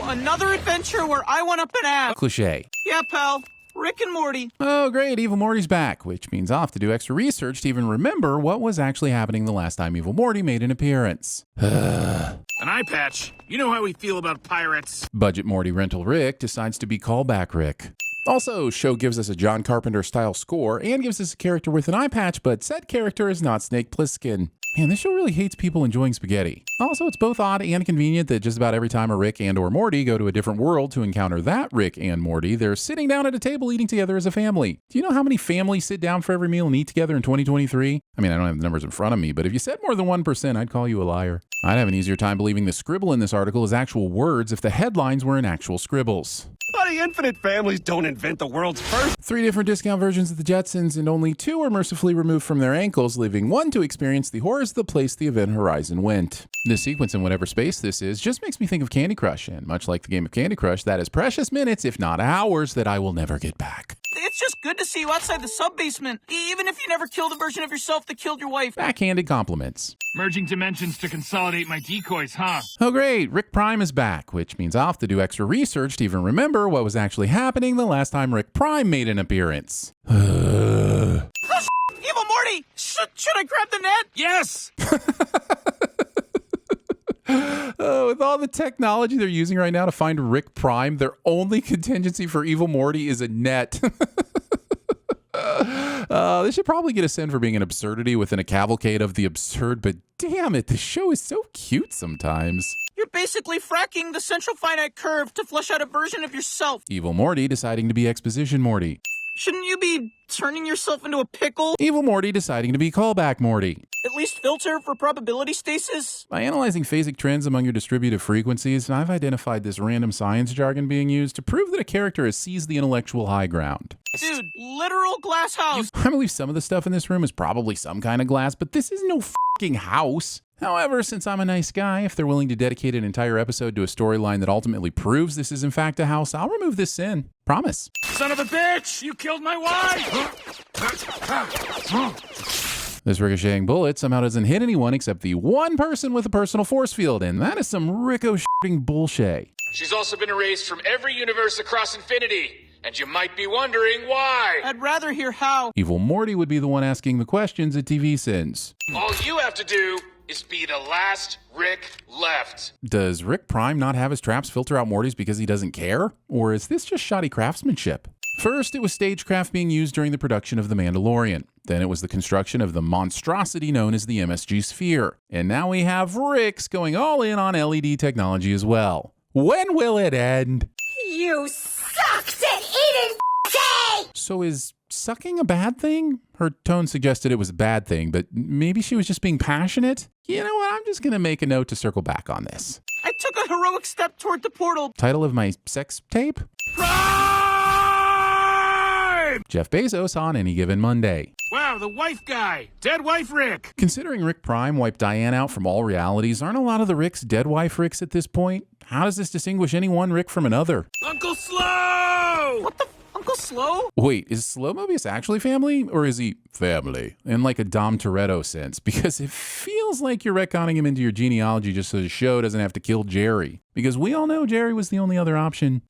another adventure where I went up an ass. Cliché. Yeah, pal. Rick and Morty. Oh, great, Evil Morty's back, which means I'll have to do extra research to even remember what was actually happening the last time Evil Morty made an appearance. An eye patch. You know how we feel about pirates. Budget Morty rental Rick decides to be callback Rick. Also, show gives us a John Carpenter-style score and gives us a character with an eye patch, but said character is not Snake Plissken. Man, this show really hates people enjoying spaghetti. Also, it's both odd and convenient that just about every time a Rick and or Morty go to a different world to encounter that Rick and Morty, they're sitting down at a table eating together as a family. Do you know how many families sit down for every meal and eat together in 2023? I mean, I don't have the numbers in front of me, but if you said more than 1%, I'd call you a liar. I'd have an easier time believing the scribble in this article is actual words if the headlines were in actual scribbles. Buddy, infinite families don't invent the world's first. 3 different discount versions of the Jetsons, and only 2 are mercifully removed from their ankles, leaving 1 to experience the horrors of the place the event horizon went. This sequence in whatever space this is just makes me think of Candy Crush, and much like the game of Candy Crush, that is precious minutes, if not hours, that I will never get back. It's just good to see you outside the sub-basement, even if you never killed the version of yourself that killed your wife. Backhanded compliments. Merging dimensions to consolidate my decoys, huh? Oh great, Rick Prime is back, which means I'll have to do extra research to even remember what was actually happening the last time Rick Prime made an appearance. Evil Morty! Should I grab the net? Yes! With all the technology they're using right now to find Rick Prime, their only contingency for Evil Morty is a net. They should probably get a sin for being an absurdity within a cavalcade of the absurd, but damn it, the show is so cute sometimes. You're basically fracking the central finite curve to flesh out a version of yourself. Evil Morty deciding to be Exposition Morty. Shouldn't you be turning yourself into a pickle? Evil Morty deciding to be Callback Morty. At least filter for probability stasis? By analyzing phasic trends among your distributive frequencies, I've identified this random science jargon being used to prove that a character has seized the intellectual high ground. Dude, literal glass house. I believe some of the stuff in this room is probably some kind of glass, but this is no f***ing house. However, since I'm a nice guy, if they're willing to dedicate an entire episode to a storyline that ultimately proves this is in fact a house, I'll remove this sin. Promise. Son of a bitch! You killed my wife! This ricocheting bullet somehow doesn't hit anyone except the one person with a personal force field, and that is some ricocheting bullshit. She's also been erased from every universe across infinity, and you might be wondering why. I'd rather hear how. Evil Morty would be the one asking the questions at TVSins. All you have to do is be the last Rick left. Does Rick Prime not have his traps filter out Morty's because he doesn't care? Or is this just shoddy craftsmanship? First, it was stagecraft being used during the production of The Mandalorian. Then it was the construction of the monstrosity known as the MSG Sphere. And now we have Rick's going all in on LED technology as well. When will it end? You sucked at eating tea! So is sucking a bad thing? Her tone suggested it was a bad thing, but maybe she was just being passionate? You know what? I'm just going to make a note to circle back on this. I took a heroic step toward the portal. Title of my sex tape? Prime! Jeff Bezos on any given Monday. Wow, the wife guy. Dead wife Rick. Considering Rick Prime wiped Diane out from all realities, aren't a lot of the Ricks dead wife Ricks at this point? How does this distinguish any one Rick from another? Uncle Slow! What the Uncle Slow? Wait, is Slow Mobius actually family? Or is he family? In like a Dom Toretto sense? Because it feels like you're retconning him into your genealogy just so the show doesn't have to kill Jerry. Because we all know Jerry was the only other option.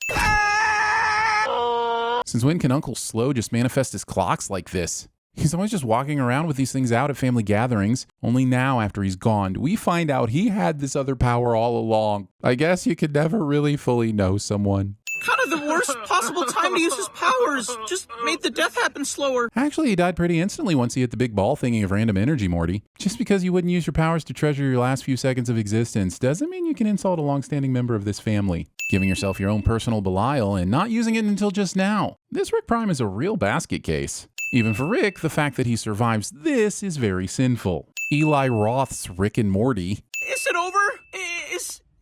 Since when can Uncle Slow just manifest his clocks like this? He's always just walking around with these things out at family gatherings. Only now, after he's gone, do we find out he had this other power all along. I guess you could never really fully know someone. Kind of the worst possible time to use his powers. Just made the death happen slower. Actually, he died pretty instantly once he hit the big ball thingy of random energy, Morty. Just because you wouldn't use your powers to treasure your last few seconds of existence doesn't mean you can insult a long-standing member of this family. Giving yourself your own personal Belial and not using it until just now. This Rick Prime is a real basket case. Even for Rick, the fact that he survives this is very sinful. Eli Roth's Rick and Morty. Is it over?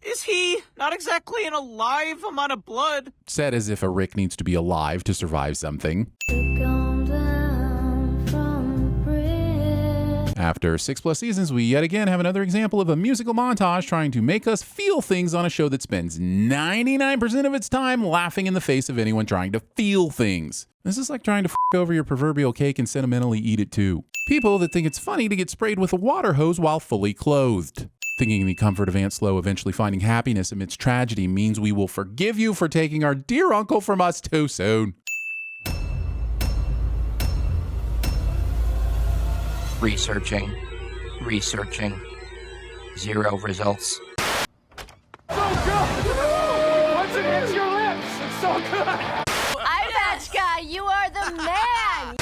Is he not exactly an alive amount of blood? Said as if a Rick needs to be alive to survive something. After 6+ seasons, we yet again have another example of a musical montage trying to make us feel things on a show that spends 99% of its time laughing in the face of anyone trying to feel things. This is like trying to f*** over your proverbial cake and sentimentally eat it too. People that think it's funny to get sprayed with a water hose while fully clothed. Thinking the comfort of Aunt Slow eventually finding happiness amidst tragedy means we will forgive you for taking our dear uncle from us too soon. Researching. 0 results. Eye patch guy, you are the man!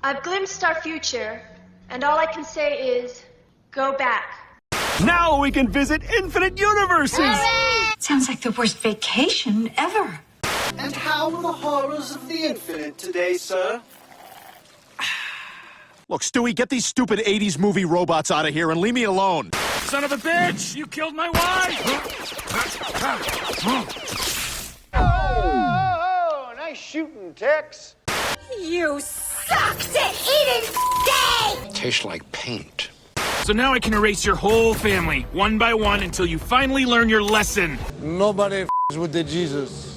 I've glimpsed our future, and all I can say is, go back. Now we can visit infinite universes! Sounds like the worst vacation ever. And how are the horrors of the infinite today, sir? Look, Stewie, get these stupid 80s movie robots out of here and leave me alone. Son of a bitch! You killed my wife! Oh, nice shooting, Tex. You sucked at eating day! Tastes like paint. So now I can erase your whole family, one by one, until you finally learn your lesson. Nobody with the Jesus.